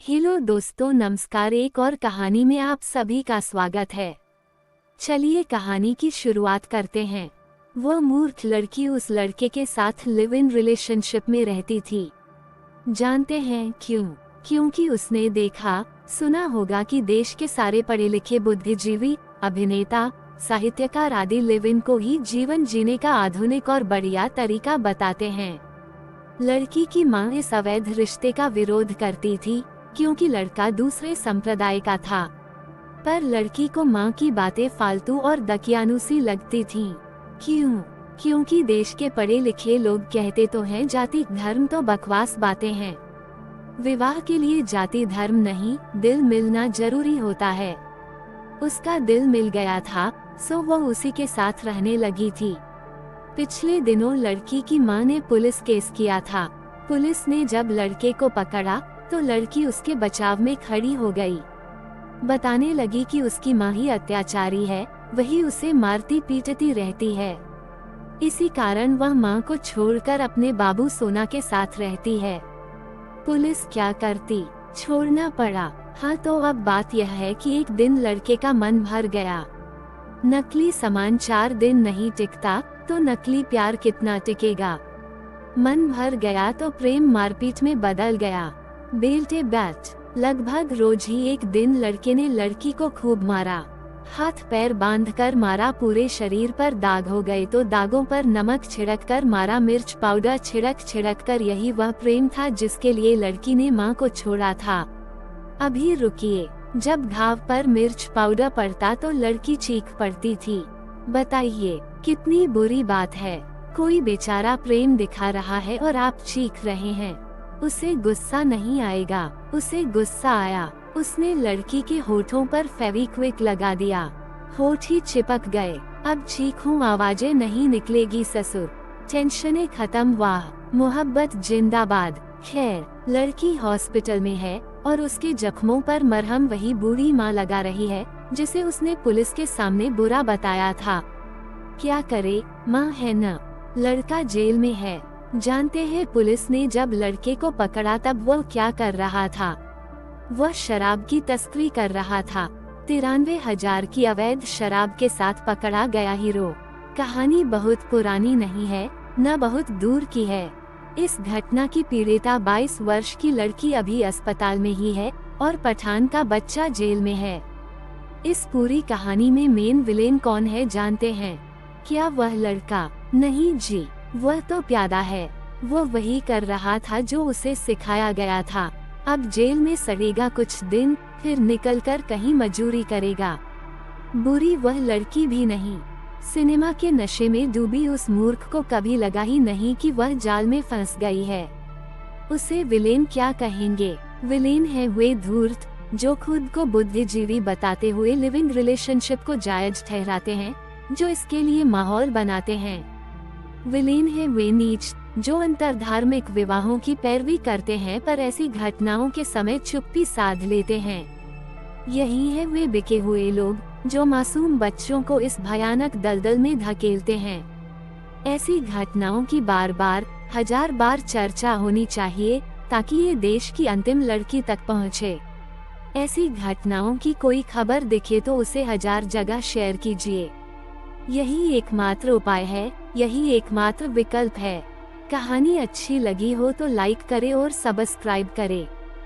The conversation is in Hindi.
हेलो दोस्तों, नमस्कार। एक और कहानी में आप सभी का स्वागत है। चलिए कहानी की शुरुआत करते हैं। वह मूर्ख लड़की उस लड़के के साथ लिव इन रिलेशनशिप में रहती थी। जानते हैं क्यों? क्योंकि उसने देखा सुना होगा कि देश के सारे पढ़े लिखे बुद्धिजीवी, अभिनेता, साहित्यकार आदि लिव इन को ही जीवन जीने का आधुनिक और बढ़िया तरीका बताते हैं। लड़की की मां इस अवैध रिश्ते का विरोध करती थी क्योंकि लड़का दूसरे संप्रदाय का था, पर लड़की को मां की बातें फालतू और दकियानुसी लगती थीं। क्यों? क्योंकि देश के पढ़े लिखे लोग कहते तो हैं जाति धर्म तो बकवास बातें हैं। विवाह के लिए जाति धर्म नहीं, दिल मिलना जरूरी होता है। उसका दिल मिल गया था, सो वो उसी के साथ रहने लगी थी। पिछले दिनों लड़की की मां ने पुलिस केस किया था। पुलिस ने जब लड़के को पकड़ा तो लड़की उसके बचाव में खड़ी हो गई। बताने लगी कि उसकी मां ही अत्याचारी है, वही उसे मारती पीटती रहती है। इसी कारण वह मां को छोड़कर अपने बाबू सोना के साथ रहती है। पुलिस क्या करती, छोड़ना पड़ा। हाँ, तो अब बात यह है कि एक दिन लड़के का मन भर गया। नकली सामान 4 दिन नहीं टिकता, तो नकली प्यार कितना टिकेगा। मन भर गया तो प्रेम मारपीट में बदल गया। बेल्टे बैट। लगभग रोज ही एक दिन लड़के ने लड़की को खूब मारा। हाथ पैर बांधकर मारा, पूरे शरीर पर दाग हो गए तो दागों पर नमक छिड़क कर मारा, मिर्च पाउडर छिड़क कर। यही वह प्रेम था जिसके लिए लड़की ने मां को छोड़ा था। अभी रुकिए, जब घाव पर मिर्च पाउडर पड़ता तो लड़की चीख पड़ती थी। बताइए कितनी बुरी बात है। कोई बेचारा प्रेम दिखा रहा है और आप चीख रहे हैं। उसे गुस्सा नहीं आएगा? उसे गुस्सा आया। उसने लड़की के होठों पर फेविक्विक लगा दिया। होठ ही चिपक गए। अब चीखूं आवाजें नहीं निकलेगी ससुर। टेंशनें खत्म, वाह मोहब्बत जिंदाबाद। खैर, लड़की हॉस्पिटल में है और उसके जख्मों पर मरहम वही बूढ़ी माँ लगा रही है जिसे उसने पुलिस के सामने बुरा बताया था। क्या करे, माँ है न। लड़का जेल में है। जानते हैं पुलिस ने जब लड़के को पकड़ा तब वह क्या कर रहा था? वह शराब की तस्करी कर रहा था। 93,000 की अवैध शराब के साथ पकड़ा गया हीरो। कहानी बहुत पुरानी नहीं है, न बहुत दूर की है। इस घटना की पीड़िता 22 वर्ष की लड़की अभी अस्पताल में ही है और पठान का बच्चा जेल में है। इस पूरी कहानी में मेन विलेन कौन है जानते हैं? क्या वह लड़का? नहीं जी, वह तो प्यादा है। वो वही कर रहा था जो उसे सिखाया गया था। अब जेल में सड़ेगा कुछ दिन, फिर निकलकर कहीं मजूरी करेगा। बुरी वह लड़की भी नहीं। सिनेमा के नशे में डूबी उस मूर्ख को कभी लगा ही नहीं कि वह जाल में फंस गई है। उसे विलेन क्या कहेंगे? विलेन है वे धूर्त जो खुद को बुद्धिजीवी बताते हुए लिविंग रिलेशनशिप को जायज ठहराते हैं, जो इसके लिए माहौल बनाते हैं। विलेन है वे नीच जो अंतर्धार्मिक विवाहों की पैरवी करते हैं पर ऐसी घटनाओं के समय चुप्पी साध लेते हैं। यही है वे बिके हुए लोग जो मासूम बच्चों को इस भयानक दलदल में धकेलते हैं। ऐसी घटनाओं की बार बार, 1000 बार चर्चा होनी चाहिए ताकि ये देश की अंतिम लड़की तक पहुँचे। ऐसी घटनाओं की कोई खबर दिखे तो उसे 1000 जगह शेयर कीजिए। यही एकमात्र उपाय है, यही एकमात्र विकल्प है। कहानी अच्छी लगी हो तो लाइक करें और सब्सक्राइब करें।